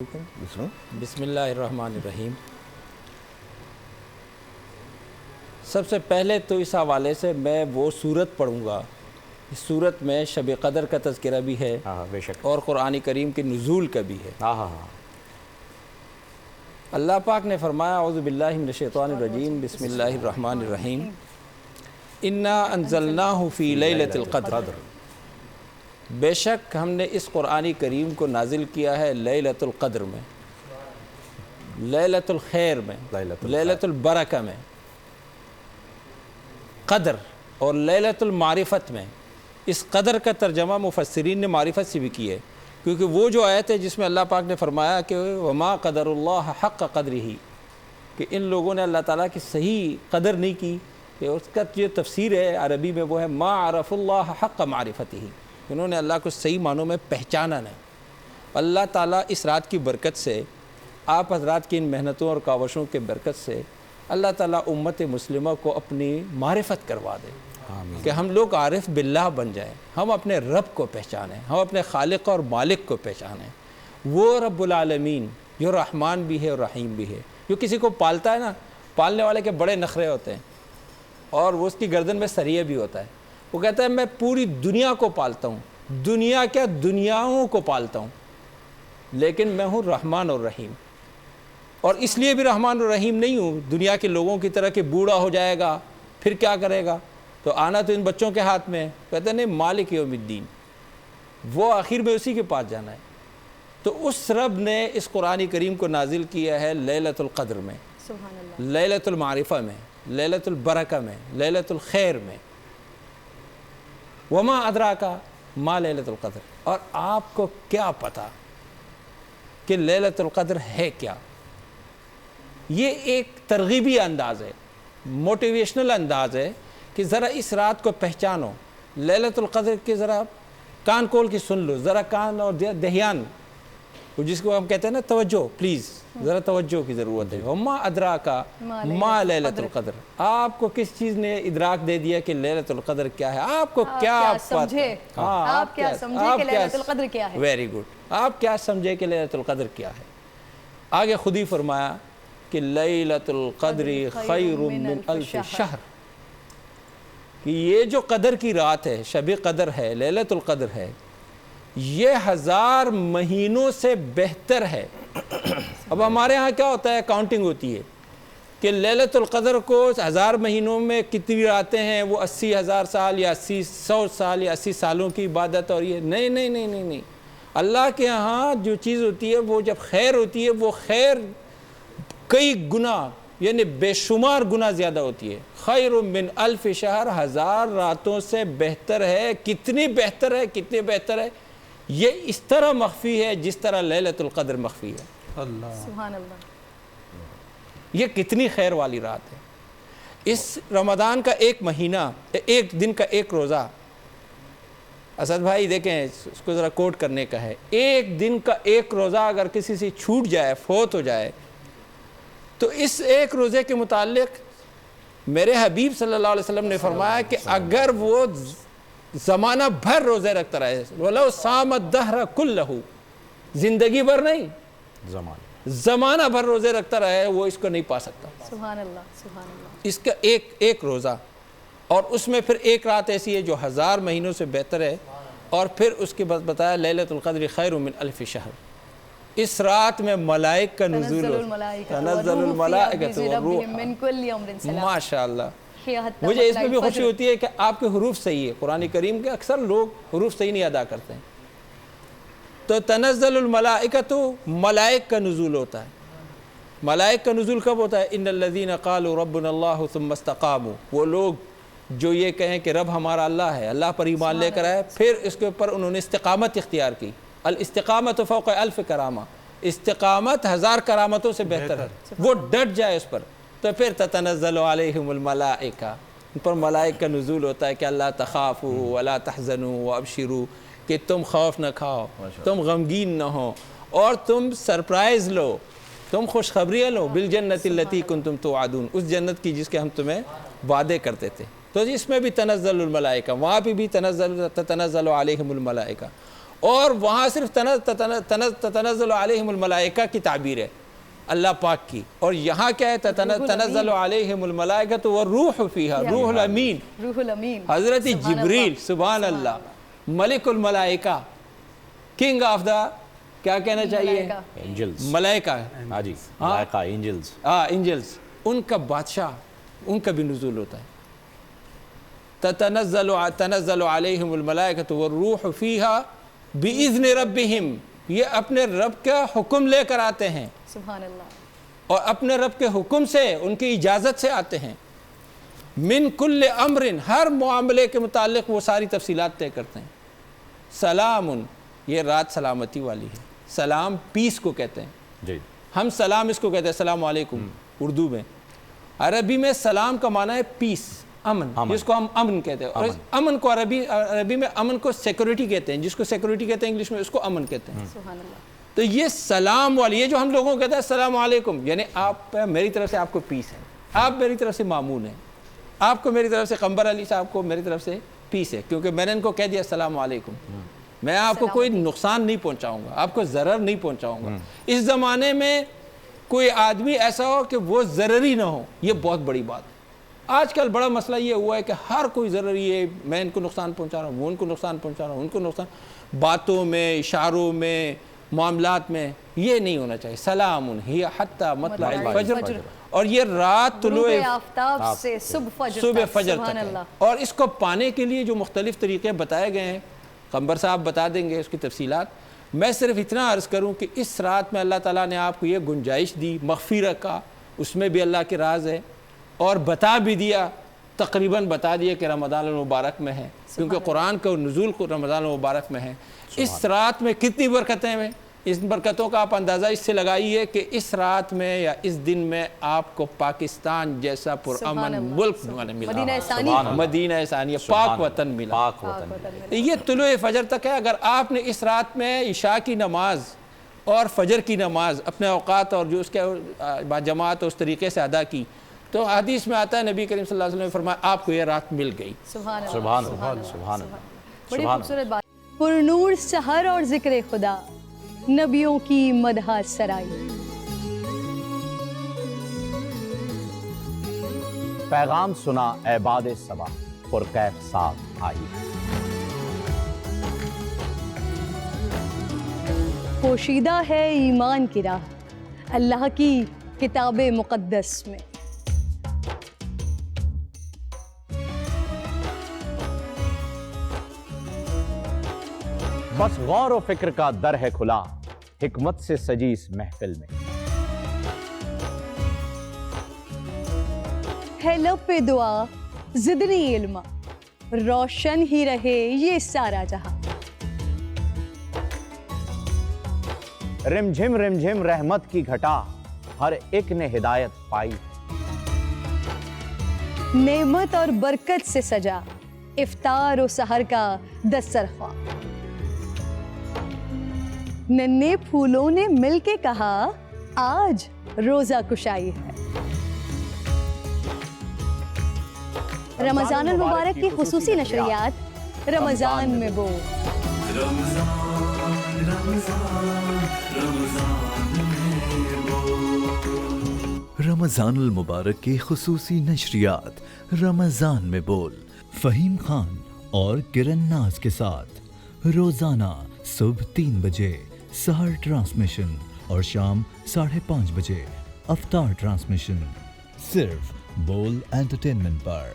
بسم اللہ الرحمن الرحیم۔ سب سے پہلے تو اس حوالے سے میں وہ سورت پڑھوں گا، اس سورت میں شب قدر کا تذکرہ بھی ہے بے شک، اور قرآن کریم کے نزول کا بھی ہے۔ اللہ پاک نے فرمایا اعوذ باللہ من الشیطان الرجیم بسم اللہ الرحمن الرحیم انا انزلناہ فی لیلۃ القدر، بے شک ہم نے اس قرآن کریم کو نازل کیا ہے لیلۃ القدر میں، لیلۃ الخیر میں، لیلۃ البرکہ میں، قدر اور لیلۃ المعرفت میں۔ اس قدر کا ترجمہ مفسرین نے معرفت سے بھی کی ہے، کیونکہ وہ جو آیت ہے جس میں اللہ پاک نے فرمایا کہ وما قدر اللہ حق قدرہ، کہ ان لوگوں نے اللہ تعالیٰ کی صحیح قدر نہیں کی، کہ اس کا جو تفسیر ہے عربی میں وہ ہے ما عرف اللہ حق معرفتہ، انہوں نے اللہ کو صحیح معنوں میں پہچانا نہیں۔ اللہ تعالیٰ اس رات کی برکت سے، آپ حضرات کی ان محنتوں اور کاوشوں کے برکت سے اللہ تعالیٰ امت مسلمہ کو اپنی معرفت کروا دے، کہ ہم لوگ عارف باللہ بن جائیں، ہم اپنے رب کو پہچانیں، ہم اپنے خالق اور مالک کو پہچانیں، وہ رب العالمین جو رحمان بھی ہے اور رحیم بھی ہے۔ جو کسی کو پالتا ہے نا، پالنے والے کے بڑے نخرے ہوتے ہیں اور وہ اس کی گردن میں سریہ بھی ہوتا ہے، وہ کہتا ہے میں پوری دنیا کو پالتا ہوں، دنیا کیا دنیاؤں کو پالتا ہوں، لیکن میں ہوں رحمان اور رحیم، اور اس لیے بھی رحمان اور رحیم نہیں ہوں دنیا کے لوگوں کی طرح کہ بوڑھا ہو جائے گا پھر کیا کرے گا، تو آنا تو ان بچوں کے ہاتھ میں ہے، کہتے ہیں نہیں مالک یوم الدین، وہ آخر میں اسی کے پاس جانا ہے۔ تو اس رب نے اس قرآن کریم کو نازل کیا ہے لیلۃ القدر میں، لیلۃ المعرفہ میں، لیلۃ البرکہ میں، لیلۃ الخیر میں۔ وما ادراکا ما لیلۃ القدر، اور آپ کو کیا پتا کہ لیلۃ القدر ہے کیا؟ یہ ایک ترغیبی انداز ہے، موٹیویشنل انداز ہے کہ ذرا اس رات کو پہچانو، لیلۃ القدر کے ذرا کان کھول کے سن لو، ذرا کان اور دہیان، جس کو ہم کہتے ہیں نا توجہ، پلیز ذرا توجہ کی ضرورت ہے۔ وما ادراکا ما لیلۃ القدر، آپ کو کس چیز نے ادراک دے دیا کہ لیلۃ القدر کیا ہے؟ آپ کو کیا سمجھے؟ آپ کیا سمجھے کہ لیلۃ القدر کیا ہے؟ ویری گڈ، آپ کیا سمجھے کہ لیلۃ القدر کیا ہے؟ آگے خود ہی فرمایا کہ لیلۃ القدر خیر من الف شہر، کہ یہ جو قدر کی رات ہے، شب قدر ہے، لیلۃ القدر ہے، یہ 1000 مہینوں سے بہتر ہے۔ اب ہمارے ہاں کیا ہوتا ہے، کاؤنٹنگ ہوتی ہے کہ لیلۃ القدر کو 1000 مہینوں میں کتنی راتیں ہیں، وہ 80,000 سال یا 100 سال یا 80 سالوں کی عبادت، اور یہ نہیں نہیں نہیں نہیں نہیں، اللہ کے ہاں جو چیز ہوتی ہے وہ جب خیر ہوتی ہے، وہ خیر کئی گنا یعنی بے شمار گنا زیادہ ہوتی ہے۔ خیر من الف شہر، 1000 راتوں سے بہتر ہے۔ کتنی بہتر ہے، کتنی بہتر ہے؟ یہ اس طرح مخفی ہے جس طرح لیلۃ القدر مخفی ہے۔ سبحان اللہ، یہ کتنی خیر والی رات ہے۔ اس رمضان کا ایک مہینہ، ایک دن کا ایک روزہ، اسد بھائی دیکھیں اس کو ذرا کوٹ کرنے کا ہے، ایک دن کا ایک روزہ اگر کسی سے چھوٹ جائے، فوت ہو جائے، تو اس ایک روزے کے متعلق میرے حبیب صلی اللہ علیہ وسلم نے فرمایا کہ اگر وہ زمانہ بھر روزے رکھتا رہے، وَلَوْ صَامَ الدَّهْرَ كُلَّهُ، زندگی بھر نہیں، زمانہ بھر روزے رکھتا رہے، وہ اس کو نہیں پا سکتا۔ سبحان اللہ، سبحان اللہ۔ اس کا ایک روزہ، اور اس میں پھر ایک رات ایسی ہے جو 1000 مہینوں سے بہتر ہے، اور پھر اس کے بعد بتایا لیلۃ القدر خیر من الف شہر۔ اس رات میں ملائک کا نزول تنزل الملائکۃ والروح، ماشاءاللہ۔ مجھے اس میں بھی خوشی ہوتی ہے کہ آپ کے حروف صحیح ہے، قرآن کریم کے اکثر لوگ حروف صحیح نہیں ادا کرتے ہیں۔ تو تنزل الملائکۃ، ملائک کا نزول ہوتا ہے۔ ملائک کا نزول کب ہوتا ہے؟ ان الذین قالوا ربنا اللہ ثم استقاموا، وہ لوگ جو یہ کہیں کہ رب ہمارا اللہ ہے، اللہ پر ایمان لے کر آئے، پھر اس کے اوپر انہوں نے استقامت اختیار کی۔ الاستقامت فوق الف کرامہ، استقامت 1000 کرامتوں سے بہتر ہے، وہ ڈٹ جائے اس پر، تو پھر تتنزل علیہم الملائکہ، ان پر ملائک کا نزول ہوتا ہے کہ اللہ تخافوا ولا تحزنوا وابشروا، کہ تم خوف نہ کھاؤ، تم غمگین نہ ہو، اور تم سرپرائز لو، تم خوشخبریاں لو، بالجنت التی کنتم توعدون، اس جنت کی جس کے ہم تمہیں وعدے کرتے تھے۔ تو اس میں بھی تنزل الملائکہ، وہاں پہ بھی تتنزل علیہم الملائکہ، اور وہاں صرف تتنزل علیہم الملائکہ کی تعبیر ہے اللہ پاک کی، اور یہاں کیا ہے تنزل علیہم الملائکۃ والروح فیہا، روح الامین، روح الامین، حضرت جبریل، سبحان اللہ، ملک الملائکہ، کنگ آف دا، کیا کہنا چاہیے، اینجلز، ملائکہ، ہاں جی، ملائکہ، اینجلز، اینجلز، ان کا بادشاہ، ان کا بھی نزول ہوتا ہے۔ تنزل علیہم الملائکۃ والروح فیہا بِإِذْنِ رَبِّهِمْ، یہ اپنے رب کا حکم لے کر آتے ہیں، سبحان اللہ، اور اپنے رب کے حکم سے، ان کی اجازت سے آتے ہیں۔ من کل امر، ہر معاملے کے متعلق وہ ساری تفصیلات طے کرتے ہیں۔ سلام، یہ رات سلامتی والی ہے، سلام پیس کو کہتے ہیں، جی، ہم سلام اس کو کہتے ہیں السلام علیکم اردو میں، عربی میں سلام کا معنی ہے پیس، امن، جس کو ہم امن کہتے ہیں، اور امن کو عربی میں امن کو سیکورٹی کہتے ہیں، جس کو سیکورٹی کہتے ہیں انگلش میں اس کو امن کہتے ہیں۔ سبحان اللہ، تو یہ سلام والی، یہ جو ہم لوگوں کو کہتے ہیں السلام علیکم، یعنی آپ میری طرف سے آپ کو پیس ہے، آپ میری طرف سے مامون ہیں، آپ کو میری طرف سے قمبر علی صاحب کو میری طرف سے پیس ہے، کیونکہ میں نے ان کو کہہ دیا السلام علیکم، میں آپ کو کوئی نقصان نہیں پہنچاؤں گا، آپ کو ضرر نہیں پہنچاؤں گا۔ اس زمانے میں کوئی آدمی ایسا ہو کہ وہ ضرری نہ ہو، یہ بہت بڑی بات ہے۔ آج کل بڑا مسئلہ یہ ہوا ہے کہ ہر کوئی ضرری ہے، میں ان کو نقصان پہنچا رہا ہوں، وہ ان کو نقصان پہنچا رہا ہوں، ان کو نقصان، باتوں میں، اشاروں میں، معاملات میں، یہ نہیں ہونا چاہیے۔ سلام ہی حتی مطلع الفجر، اور یہ رات طلوع آفتاب سے صبح فجر سبحان تک ہے، اللہ، اور اس کو پانے کے لیے جو مختلف طریقے بتائے گئے ہیں، قمبر صاحب بتا دیں گے اس کی تفصیلات۔ میں صرف اتنا عرض کروں کہ اس رات میں اللہ تعالیٰ نے آپ کو یہ گنجائش دی مغفرت کا، اس میں بھی اللہ کے راز ہے، اور بتا بھی دیا، تقریباً بتا دیا کہ رمضان المبارک میں ہے، کیونکہ قرآن کا نزول کو رمضان المبارک میں ہے۔ اس رات میں کتنی برکتیں ہیں، اس برکتوں کا آپ اندازہ اس سے لگائیے کہ اس رات میں یا اس دن میں آپ کو پاکستان جیسا پرامن ملک ملا، مدینہ ثانیہ، پاک وطن ملا، پاک وطن۔ یہ طلوع فجر تک ہے۔ اگر آپ نے اس رات میں عشاء کی نماز اور فجر کی نماز اپنے اوقات اور جو اس کے جماعت اس طریقے سے ادا کی، تو حدیث میں آتا ہے نبی کریم صلی اللہ علیہ وسلم نے فرمایا آپ کو یہ رات مل گئی۔ سبحان اللہ، سبحان اللہ، سبحان اللہ، بڑی خوبصورت بات۔ پرنور سحر اور ذکر خدا، نبیوں کی مدح سرائی، پیغام سنا اے باد صبا، پرکیف ساتھ آئی، پوشیدہ ہے ایمان کی راہ اللہ کی کتاب مقدس میں، بس غور و فکر کا در ہے کھلا، حکمت سے سجی اس محفل میں، ہے لب پہ دعا زدنی علما، روشن ہی رہے یہ سارا جہاں، رم جھم رحمت کی گھٹا، ہر ایک نے ہدایت پائی، نعمت اور برکت سے سجا افطار و سحر کا دسترخوان، ننھے پھولوں نے مل کے کہا آج روزہ کشائی ہے۔ رمضان المبارک کی خصوصی نشریات رمضان میں بو، رمضان المبارک کی خصوصی نشریات رمضان میں بول، فہیم خان اور کرن ناز کے ساتھ روزانہ صبح 3 بجے سحر ٹرانسمیشن اور شام 5:30 بجے افطار ٹرانسمیشن، صرف بول انٹرٹینمنٹ پر۔